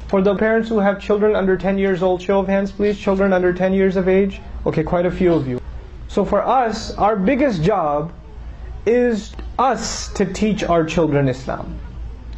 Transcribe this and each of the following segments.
For the parents who have children under 10 years old, show of hands please, children under 10 years of age. Okay, quite a few of you. So for us, our biggest job is us to teach our children Islam.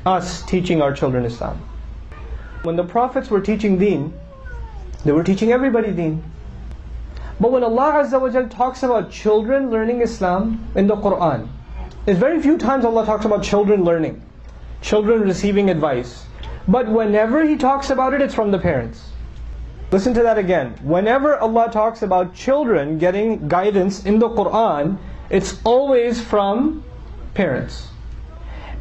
Us teaching our children Islam. When the prophets were teaching deen, they were teaching everybody deen. But when Allah Azza wa Jal talks about children learning Islam in the Quran, it's very few times Allah talks about children learning, children receiving advice. But whenever He talks about it, it's from the parents. Listen to that again. Whenever Allah talks about children getting guidance in the Quran, it's always from parents.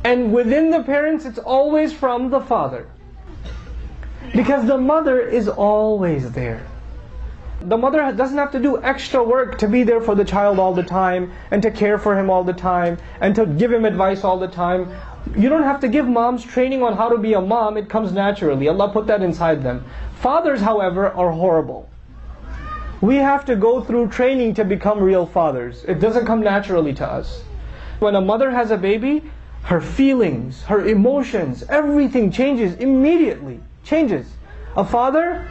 And within the parents, it's always from the father. Because the mother is always there. The mother doesn't have to do extra work to be there for the child all the time, and to care for him all the time, and to give him advice all the time. You don't have to give moms training on how to be a mom, it comes naturally. Allah put that inside them. Fathers, however, are horrible. We have to go through training to become real fathers. It doesn't come naturally to us. When a mother has a baby, her feelings, her emotions, everything changes immediately. Changes. A father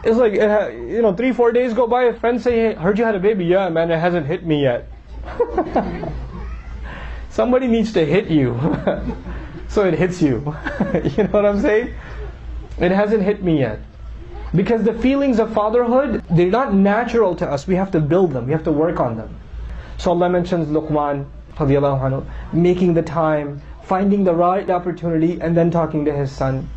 is like, 3-4 days go by, friends say, hey, heard you had a baby. Yeah man, it hasn't hit me yet. Somebody needs to hit you so it hits you. You know what I'm saying? It hasn't hit me yet. Because the feelings of fatherhood, they're not natural to us. We have to build them, we have to work on them. So Allah mentions Luqman radiallahu anhu, making the time, finding the right opportunity, and then talking to his son.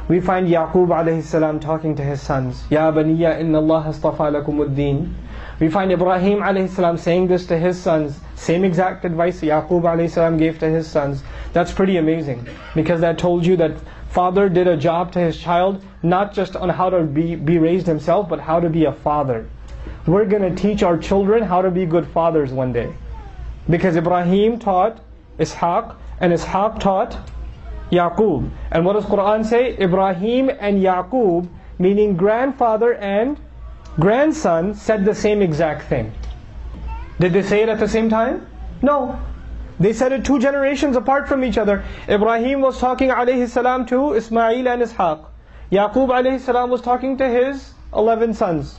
We find Yaqub alayhi salam talking to his sons. Ya baniya inna Allah astafa lakumuddin. We find Ibrahim alayhi salam saying this to his sons. Same exact advice Yaqub alayhi salam gave to his sons. That's pretty amazing, because that told you that father did a job to his child, not just on how to be raised himself, but how to be a father. We're going to teach our children how to be good fathers one day. Because Ibrahim taught Ishaq, and Ishaq taught Yaqub. And what does Quran say? Ibrahim and Yaqub, meaning grandfather and grandson, said the same exact thing. Did they say it at the same time? No. They said it 2 generations apart from each other. Ibrahim was talking alayhi salam to Ismail and Ishaq. Yaqub alayhi salam was talking to his 11 sons.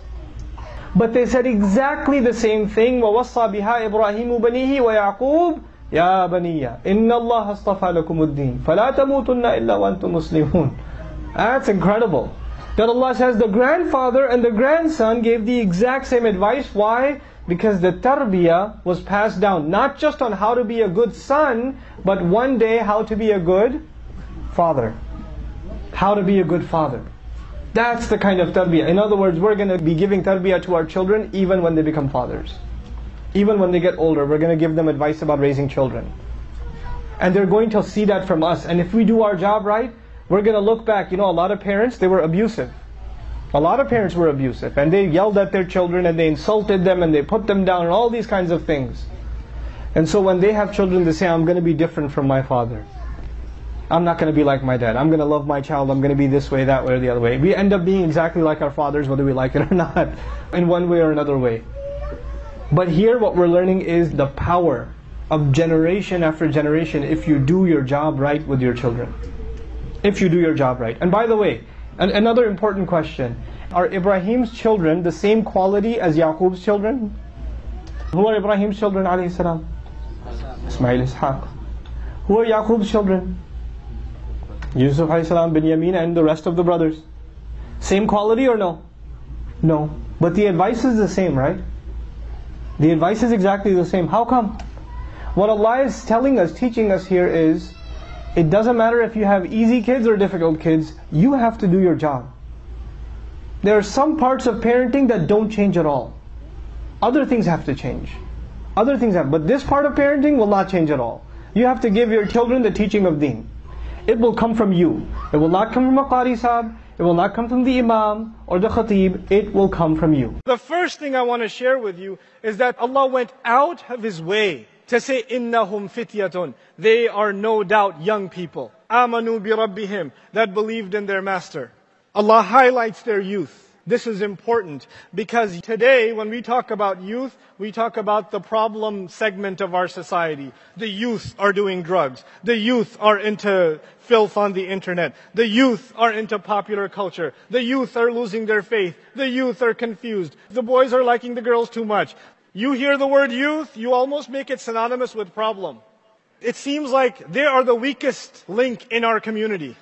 But they said exactly the same thing. وَوَصَّى بِهَا إِبْرَاهِيمُ بَنِيهِ وَيَعْقُوبُ يَا بَنِيَّ إِنَّ اللَّهَ اصْطَفَى لَكُمُ الدِّينَ فَلَا تَمُوتُنَّ إِلَّا وَأَنْتُمْ مُسْلِمُونَ. That's incredible. That Allah says the grandfather and the grandson gave the exact same advice. Why? Because the tarbiyah was passed down, not just on how to be a good son, but one day how to be a good father. How to be a good father. That's the kind of tarbiyah. In other words, we're going to be giving tarbiyah to our children even when they become fathers. Even when they get older, we're going to give them advice about raising children. And they're going to see that from us. And if we do our job right, we're going to look back. A lot of parents, they were abusive. A lot of parents were abusive, and they yelled at their children, and they insulted them, and they put them down, and all these kinds of things. And so when they have children, they say, I'm going to be different from my father. I'm not going to be like my dad. I'm going to love my child. I'm going to be this way, that way, or the other way. We end up being exactly like our fathers, whether we like it or not, in one way or another way. But here what we're learning is the power of generation after generation if you do your job right with your children. If you do your job right. And by the way, another important question. Are Ibrahim's children the same quality as Yaqub's children? Who are Ibrahim's children alayhi salam? Ismail, Ishaq. Who are Yaqub's children? Yusuf alayhi salam, Binyamin, and the rest of the brothers. Same quality or no? No. But the advice is the same, right? The advice is exactly the same. How come? What Allah is telling us, teaching us here is, it doesn't matter if you have easy kids or difficult kids, you have to do your job. There are some parts of parenting that don't change at all. Other things have to change. Other things have, but this part of parenting will not change at all. You have to give your children the teaching of deen. It will come from you. It will not come from a qari sahab. It will not come from the imam or the khatib. It will come from you. The first thing I want to share with you is that Allah went out of His way to say, إِنَّهُمْ فِتْيَةٌ. They are no doubt young people. آمَنُوا بِرَبِّهِمْ. That believed in their master. Allah highlights their youth. This is important because today when we talk about youth, we talk about the problem segment of our society. The youth are doing drugs. The youth are into filth on the internet. The youth are into popular culture. The youth are losing their faith. The youth are confused. The boys are liking the girls too much. You hear the word youth, you almost make it synonymous with problem. It seems like they are the weakest link in our community.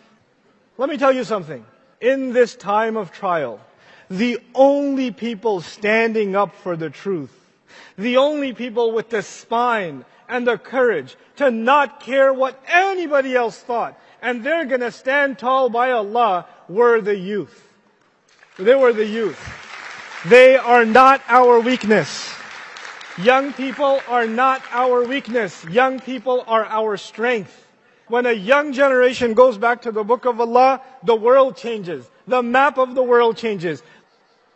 Let me tell you something. In this time of trial, the only people standing up for the truth, the only people with the spine and the courage to not care what anybody else thought, and they're going to stand tall by Allah, were the youth. They were the youth. They are not our weakness. Young people are not our weakness. Young people are our strength. When a young generation goes back to the book of Allah, the world changes. The map of the world changes.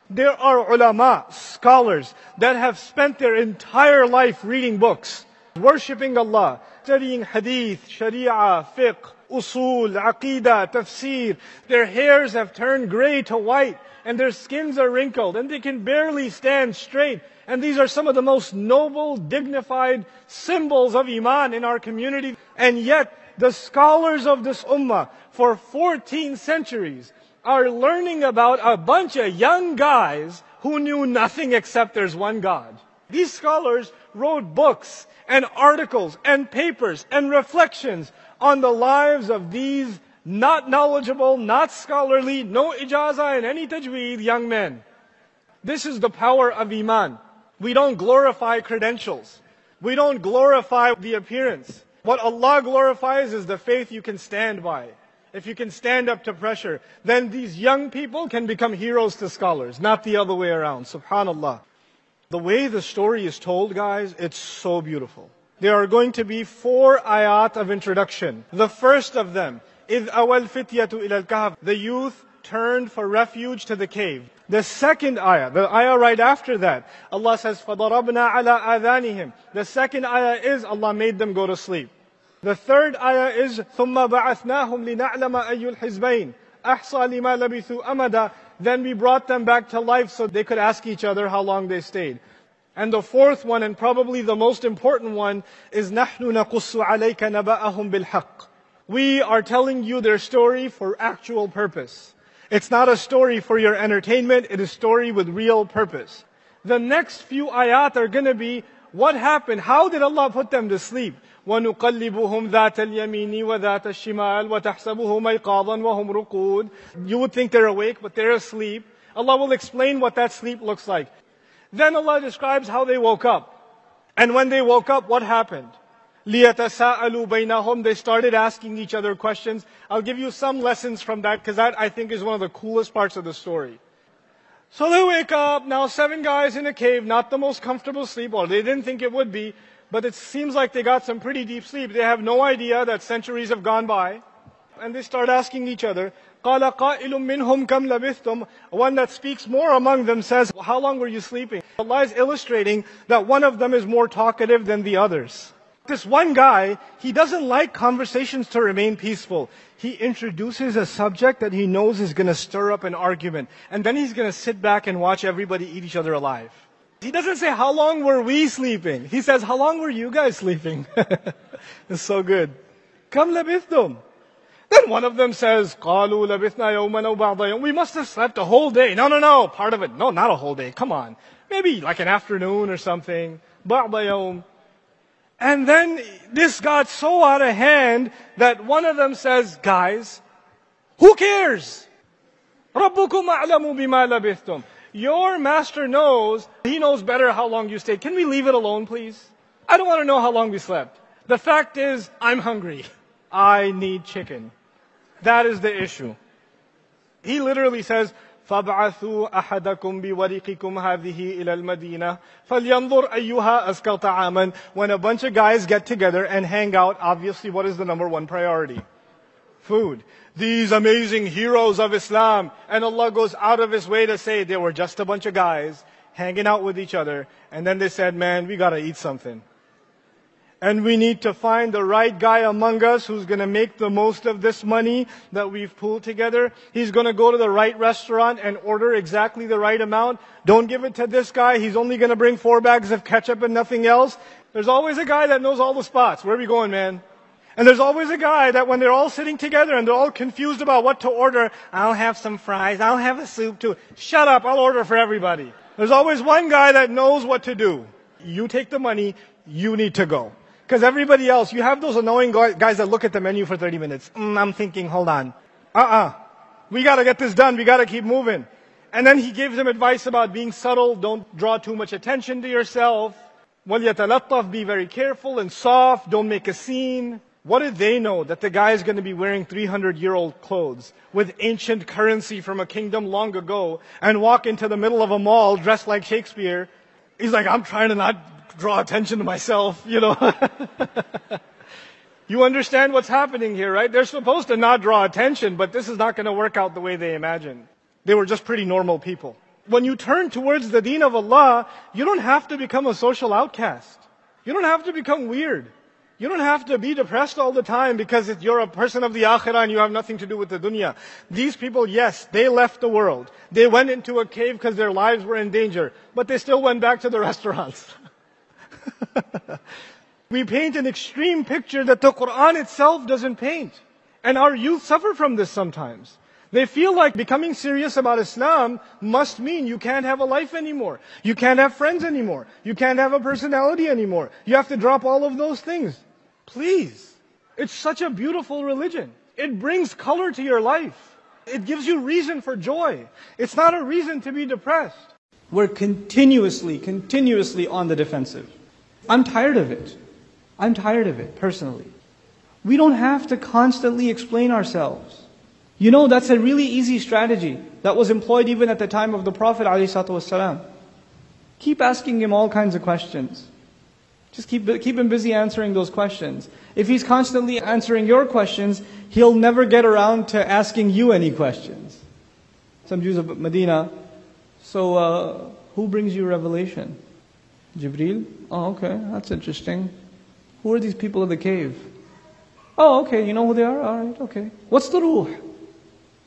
There are ulama, scholars, that have spent their entire life reading books, worshipping Allah, studying hadith, sharia, fiqh, usul, aqidah, tafsir. Their hairs have turned gray to white, and their skins are wrinkled, and they can barely stand straight. And these are some of the most noble, dignified symbols of iman in our community. And yet, the scholars of this ummah for 14 centuries are learning about a bunch of young guys who knew nothing except there's one God. These scholars wrote books and articles and papers and reflections on the lives of these not knowledgeable, not scholarly, no ijazah and any tajweed young men. This is the power of iman. We don't glorify credentials. We don't glorify the appearance. What Allah glorifies is the faith you can stand by. If you can stand up to pressure, then these young people can become heroes to scholars, not the other way around. Subhanallah. The way the story is told, guys, it's so beautiful. There are going to be 4 ayat of introduction. The first of them, إِذْ أَوَى الْفِتْيَةُ إِلَى الْكَهْفِ. The youth turned for refuge to the cave. The second ayah, the ayah right after that, Allah says, فَضَرَبْنَا عَلَىٰ آذَانِهِمْ. The second ayah is Allah made them go to sleep. The third ayah is ثُمَّ بَعَثْنَاهُمْ لِنَعْلَمَ أَيُّ الْحِزْبَيْنِ أَحْصَى لِمَا لَبِثُوا أَمَدًا. Then we brought them back to life so they could ask each other how long they stayed. And the fourth one, and probably the most important one, is نَحْنُ نَقُصُّ عَلَيْكَ نَبَأَهُمْ بِالْحَقِّ. We are telling you their story for actual purpose. It's not a story for your entertainment, it is a story with real purpose. The next few ayat are going to be, what happened? How did Allah put them to sleep? وَنُقَلِّبُهُمْ ذَاتَ الْيَمِينِ وَذَاتَ الشِّمَالِ وَتَحْسَبُهُمْ أَيْقَاظًا وَهُمْ رُقُودٌ. You would think they're awake, but they're asleep. Allah will explain what that sleep looks like. Then Allah describes how they woke up. And when they woke up, what happened? لِيَتَسَاءَلُوا بَيْنَهُمْ. They started asking each other questions. I'll give you some lessons from that, because that I think is one of the coolest parts of the story. So they wake up, now 7 guys in a cave, not the most comfortable sleep, or they didn't think it would be, but it seems like they got some pretty deep sleep. They have no idea that centuries have gone by. And they start asking each other, قَالَ قَائِلٌ مِّنْهُمْ كَمْ لَبِثْتُمْ. One that speaks more among them says, how long were you sleeping? Allah is illustrating that one of them is more talkative than the others. This one guy, he doesn't like conversations to remain peaceful. He introduces a subject that he knows is going to stir up an argument. And then he's going to sit back and watch everybody eat each other alive. He doesn't say, how long were we sleeping? He says, how long were you guys sleeping? It's so good. Kam labithtum. Then one of them says, قَالُوا لَبِثْنَا يَوْمًا أَوْ بَعْضَ يَوْمٍ. We must have slept a whole day. No, part of it. No, not a whole day. Come on. Maybe like an afternoon or something. بَعْضَ يَوْمٍ. And then this got so out of hand that one of them says, guys, who cares? رَبُّكُمْ أَعْلَمُ بِمَا لَبِثْتُمْ. Your master knows, he knows better how long you stayed. Can we leave it alone, please? I don't want to know how long we slept. The fact is, I'm hungry. I need chicken. That is the issue. He literally says, فَابْعَثُوا أَحَدَكُمْ بِوَرِقِكُمْ هَذِهِ إِلَى الْمَدِينَةِ فَلْيَنْظُرْ أَيُّهَا أَزْكَى طَعَامًا. When a bunch of guys get together and hang out, obviously what is the number one priority? Food. These amazing heroes of Islam. And Allah goes out of His way to say they were just a bunch of guys hanging out with each other. And then they said, man, we got to eat something. And we need to find the right guy among us who's going to make the most of this money that we've pooled together. He's going to go to the right restaurant and order exactly the right amount. Don't give it to this guy. He's only going to bring 4 bags of ketchup and nothing else. There's always a guy that knows all the spots. Where are we going, man? And there's always a guy that when they're all sitting together and they're all confused about what to order, I'll have some fries, I'll have a soup too. Shut up, I'll order for everybody. There's always one guy that knows what to do. You take the money, you need to go. Because everybody else, you have those annoying guys that look at the menu for 30 minutes. I'm thinking, hold on. We got to get this done. We got to keep moving. And then he gives them advice about being subtle. Don't draw too much attention to yourself. وَلْيَتَلَطَّفْ, be very careful and soft. Don't make a scene. What did they know? That the guy is going to be wearing 300-year-old clothes with ancient currency from a kingdom long ago and walk into the middle of a mall dressed like Shakespeare. He's like, I'm trying to not draw attention to myself, you know. You understand what's happening here, right? They're supposed to not draw attention, but this is not going to work out the way they imagine. They were just pretty normal people. When you turn towards the deen of Allah, you don't have to become a social outcast. You don't have to become weird. You don't have to be depressed all the time because you're a person of the akhirah and you have nothing to do with the dunya. These people, yes, they left the world. They went into a cave because their lives were in danger, but they still went back to the restaurants. We paint an extreme picture that the Quran itself doesn't paint. And our youth suffer from this sometimes. They feel like becoming serious about Islam must mean you can't have a life anymore. You can't have friends anymore. You can't have a personality anymore. You have to drop all of those things. Please. It's such a beautiful religion. It brings color to your life. It gives you reason for joy. It's not a reason to be depressed. We're continuously on the defensive. I'm tired of it. I'm tired of it, personally. We don't have to constantly explain ourselves. You know, that's a really easy strategy that was employed even at the time of the Prophet ﷺ. Keep asking him all kinds of questions. Just keep him busy answering those questions. If he's constantly answering your questions, he'll never get around to asking you any questions. Some Jews of Medina, so who brings you revelation? Jibreel? Oh, okay, that's interesting. Who are these people of the cave? Oh, okay, you know who they are? Alright, okay. What's the ruh?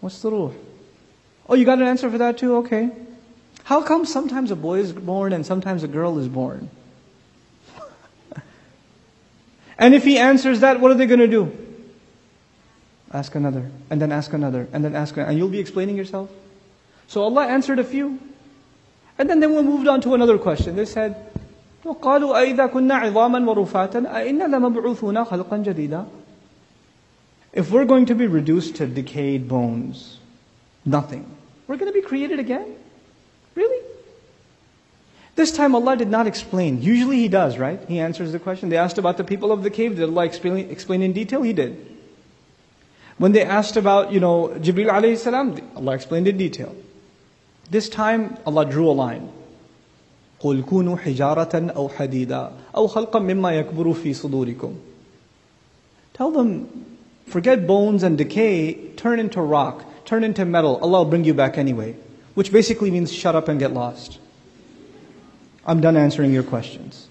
What's the ruh? Oh, you got an answer for that too? Okay. How come sometimes a boy is born and sometimes a girl is born? And if he answers that, what are they going to do? Ask another, and then ask another, and then ask another. And you'll be explaining yourself? So Allah answered a few. And then they moved on to another question. They said, وَقَالُوا أَإِذَا كُنَّا عِظَامًا وَرُفَاتًا أَإِنَّا لَمَبْعُوثُونَ خَلْقًا جَدِيدًا. If we're going to be reduced to decayed bones, nothing, we're going to be created again? Really? This time Allah did not explain. Usually He does, right? He answers the question. They asked about the people of the cave. Did Allah explain in detail? He did. When they asked about, Jibreel alayhi salam, Allah explained in detail. This time Allah drew a line. قُلْ كُونُوا حِجَارَةً أَوْ حَدِيدًا أَوْ خَلْقًا مِمَّا يَكْبُرُ فِي صُدُورِكُمْ. Tell them, forget bones and decay, turn into rock, turn into metal. Allah will bring you back anyway. Which basically means shut up and get lost. I'm done answering your questions.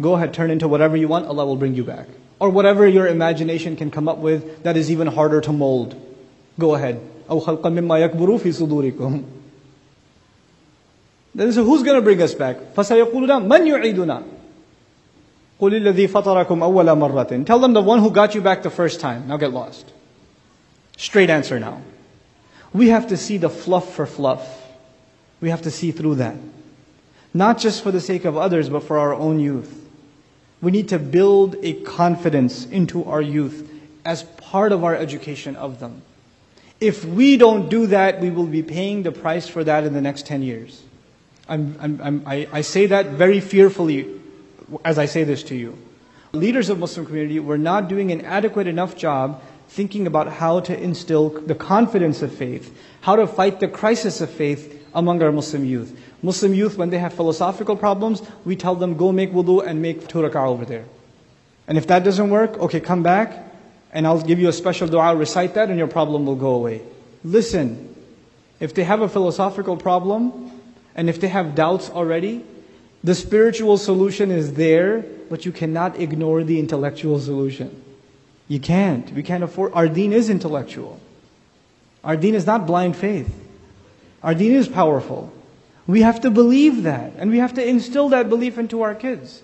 Go ahead, turn into whatever you want, Allah will bring you back. Or whatever your imagination can come up with that is even harder to mold. Go ahead. أَوْ خَلْقًا مِمَّا يَكْبُرُ فِي صُدُورِكُمْ. Then so who's going to bring us back? فَسَيَقُولُونَ مَنْ يُعِيدُنَا قُلِ الَّذِي فَطَرَكُمْ أَوَّلَ مَرَّةٍ. Tell them the one who got you back the first time. Now get lost. Straight answer now. We have to see the fluff for fluff. We have to see through that. Not just for the sake of others, but for our own youth. We need to build a confidence into our youth as part of our education of them. If we don't do that, we will be paying the price for that in the next 10 years. I say that very fearfully as I say this to you. Leaders of Muslim community were not doing an adequate enough job thinking about how to instill the confidence of faith, how to fight the crisis of faith among our Muslim youth. Muslim youth, when they have philosophical problems, we tell them, go make wudu and make 2 rak'ah over there. And if that doesn't work, okay, come back and I'll give you a special dua, recite that and your problem will go away. Listen, if they have a philosophical problem and if they have doubts already, the spiritual solution is there but you cannot ignore the intellectual solution. You can't. We can't afford. Our deen is intellectual. Our deen is not blind faith. Our deen is powerful. We have to believe that, and we have to instill that belief into our kids.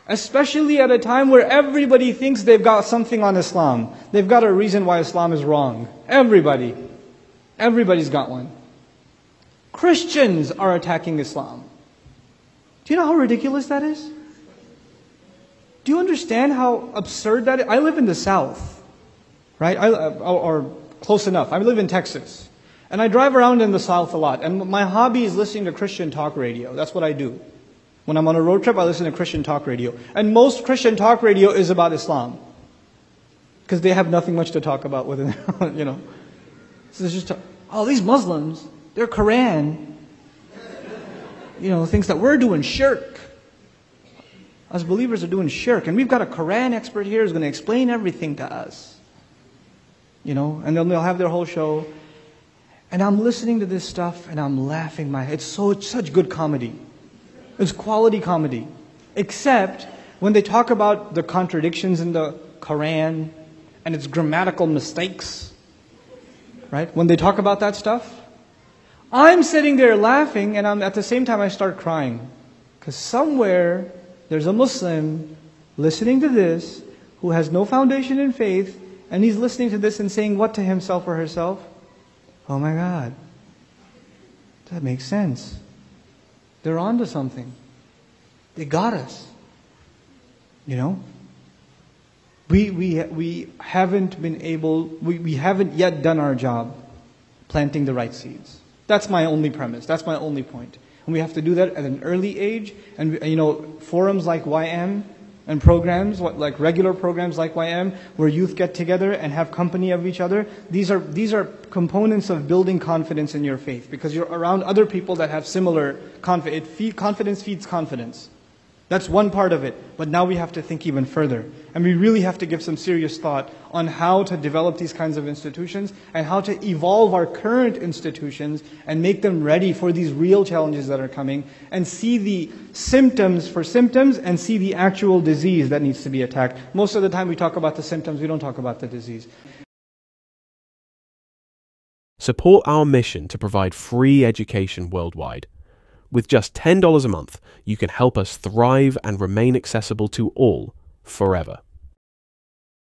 Especially at a time where everybody thinks they've got something on Islam. They've got a reason why Islam is wrong. Everybody. Everybody's got one. Christians are attacking Islam. Do you know how ridiculous that is? Do you understand how absurd that is? I live in the South, right? Or close enough. I live in Texas. And I drive around in the South a lot. And my hobby is listening to Christian talk radio. That's what I do. When I'm on a road trip, I listen to Christian talk radio. And most Christian talk radio is about Islam. Because they have nothing much to talk about within, you know. So it's just, these Muslims, their Quran, you know, thinks that we're doing shirk. Us believers are doing shirk. And we've got a Quran expert here who's going to explain everything to us. You know, and then they'll have their whole show. And I'm listening to this stuff and I'm laughing my head. It's such good comedy. It's quality comedy. Except when they talk about the contradictions in the Quran and its grammatical mistakes. Right? When they talk about that stuff, I'm sitting there laughing and at the same time I start crying. Because somewhere there's a Muslim listening to this who has no foundation in faith, and he's listening to this and saying what to himself or herself? Oh my God, that makes sense. They're onto something. They got us. You know? We haven't been able, we haven't yet done our job planting the right seeds. That's my only premise. That's my only point. And we have to do that at an early age. And you know, forums like YM and programs, like regular programs like YM, where youth get together and have company of each other, these are components of building confidence in your faith, because you're around other people that have similar confidence. Confidence feeds confidence. That's one part of it. But now we have to think even further. And we really have to give some serious thought on how to develop these kinds of institutions and how to evolve our current institutions and make them ready for these real challenges that are coming, and see the symptoms for symptoms and see the actual disease that needs to be attacked. Most of the time we talk about the symptoms, we don't talk about the disease. Support our mission to provide free education worldwide. With just $10 a month, you can help us thrive and remain accessible to all forever.